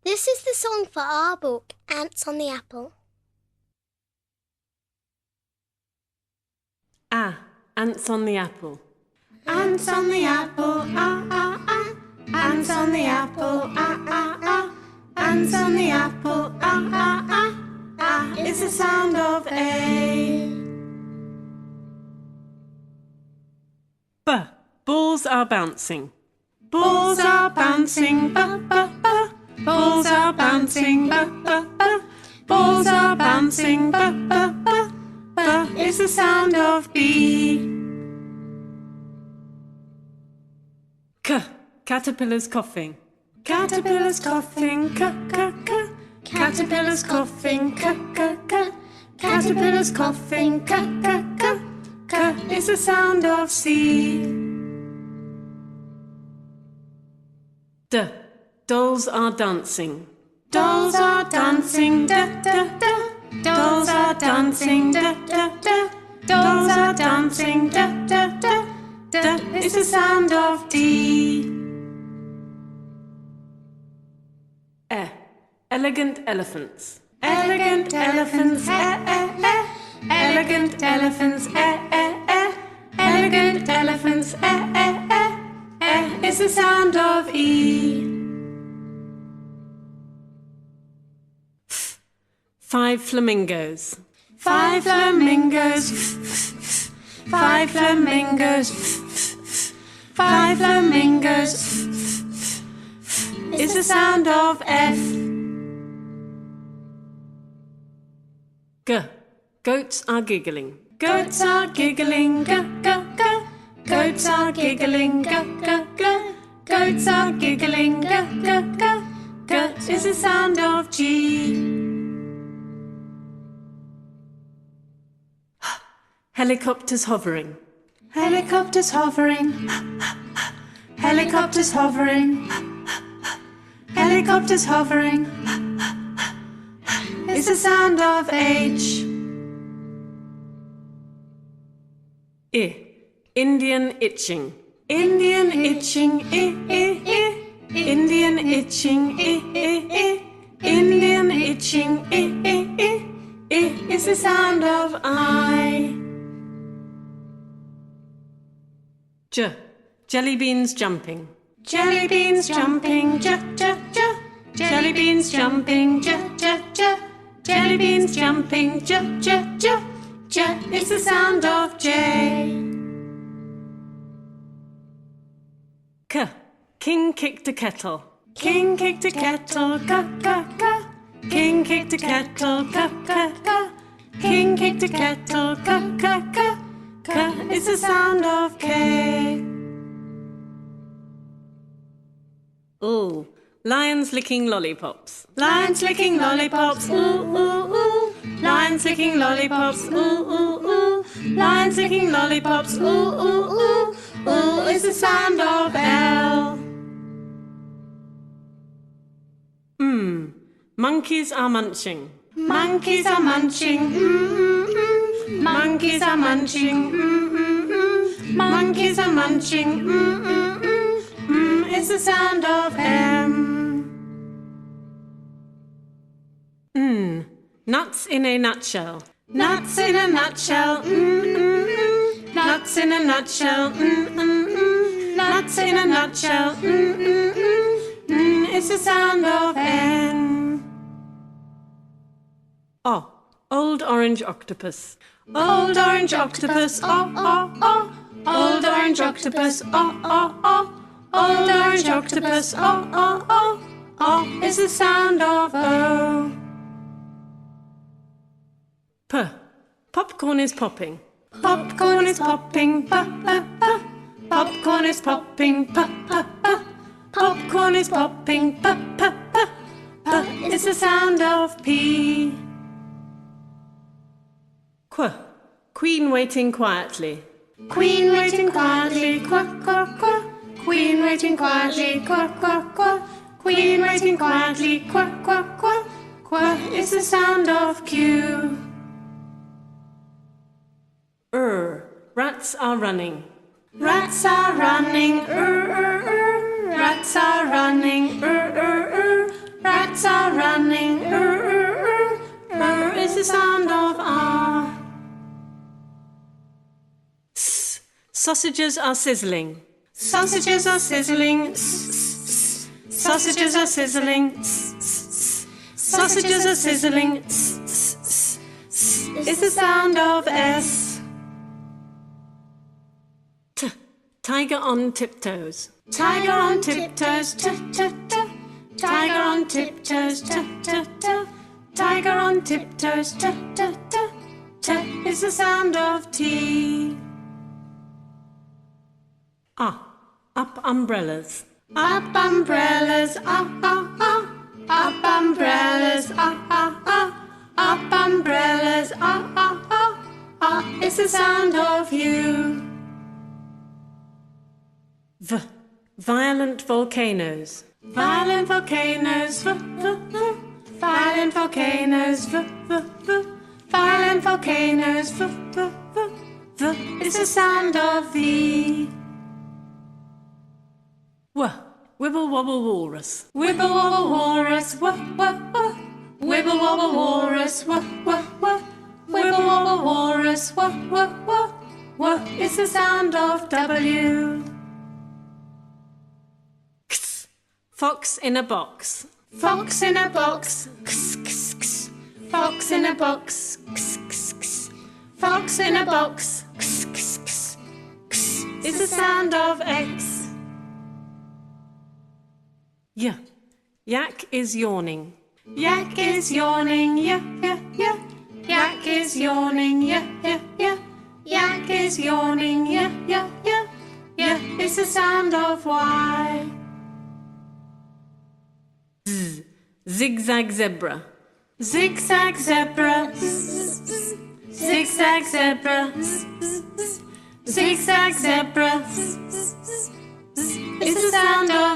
This is the song for our book, Ants on the Apple. Ants on the apple. Ants on the apple, ah, ah, ah. Ants on the apple, ah, ah, ah. Ants on the apple, ah, ah, ah. Ah is the sound of A. Balls are bouncing. Balls are bouncing, ba, ba, ba. Balls are bouncing, ba, ba, ba. Balls are bouncing, ba, ba, ba. Ba is the sound of B. Caterpillars coughing. Caterpillars coughing, ka, ka, ka. Caterpillars coughing, ka, ka, ka. Caterpillars coughing, ka, ka, ka. Ka is the sound of C. Dolls are dancing. Dolls are dancing, da, da, da. Dolls are dancing, da, da, da. Dolls are dancing, da, da, da. Da is the sound of D. Elegant elephants. Elegant elephants, eh, eh, eh. Elegant elephants, eh, eh, eh. Elegant elephants, eh, eh, eh. Eh is the sound of E. 5 flamingos. 5 flamingos. 5 flamingos. 5 flamingos. Is the sound of F. Goats are giggling. Goats are giggling, ga, ga, ga. Goats are giggling, ga, ga, ga. Goats are giggling, ga, ga, ga. Ga is the sound of G. Helicopters hovering. Helicopters hovering. Helicopters hovering. Helicopters hovering. Is the sound of H. Indian itching. Indian itching, Indian itching, Indian itching, is the sound of I. Jelly beans jumping. Jelly beans jumping, ja, ja, ja. Jelly beans jumping, ja, ja, ja. Jelly beans jumping, ja, ja, ja. Ja is the sound of J. King kicked a kettle. King kicked a kettle, ka, ka, ka. King kicked a kettle, ka, ka, ka. King kicked a kettle, ka, ka, ka. Ka is the sound of K. Lions licking lollipops. Lions licking lollipops, ooh, ooh, ooh. Lions licking lollipops, ooh, ooh, ooh. Lions licking lollipops, ooh, ooh, ooh. Ooh is the sound of L. Monkeys are munching. Monkeys are munching, Monkeys are munching, Monkeys are munching, is the sound of M. Nuts in a nutshell. Nuts in a nutshell, Nuts in a nutshell, Nuts in a nutshell, is the sound of N. Old orange octopus. Old orange octopus, oh, oh, oh. Old orange octopus, oh, oh, oh. Old orange octopus, oh, oh, oh. Oh is the sound of O. Popcorn is popping. Popcorn is popping, pa, pa, pa. Popcorn is popping, pa, pa, pa. Popcorn is popping, pa, pa, pa. Pa is the sound of P. Queen waiting quietly. Queen waiting quietly, qua, qua, qua. Queen waiting quietly, qua, qua, qua. Queen waiting quietly, qua, qua, qua. Qua is the sound of Q. Rats are running. Rats are running, Rats are running, Rats sound of R. Sausages are sizzling. Sausages are sizzling. Sausages are sizzling. Sausages are sizzling. Is the sound of S. Tiger on tiptoes. Tiger on tiptoes. Tiger on tiptoes. Tiger on tiptoes. Is the sound of T. Up umbrellas. Up umbrellas. Up umbrellas. Up umbrellas. Is the sound of U. Violent volcanoes. Violent volcanoes. Violent volcanoes. Violent volcanoes. Is the sound of V. Wibble wobble walrus. Wibble wobble walrus. Wibble wobble walrus. Wibble wobble walrus. Is the sound of W. Fox in a box. Fox in a box. Fox in a box. Fox in a box. Is the sound of X. Yak is yawning. Yak is yawning. Yak is yawning. Yak is yawning. Is the sound of Y. Zigzag zebra. Zigzag zebra. Zigzag zebra. Zigzag zebra. Is the sound of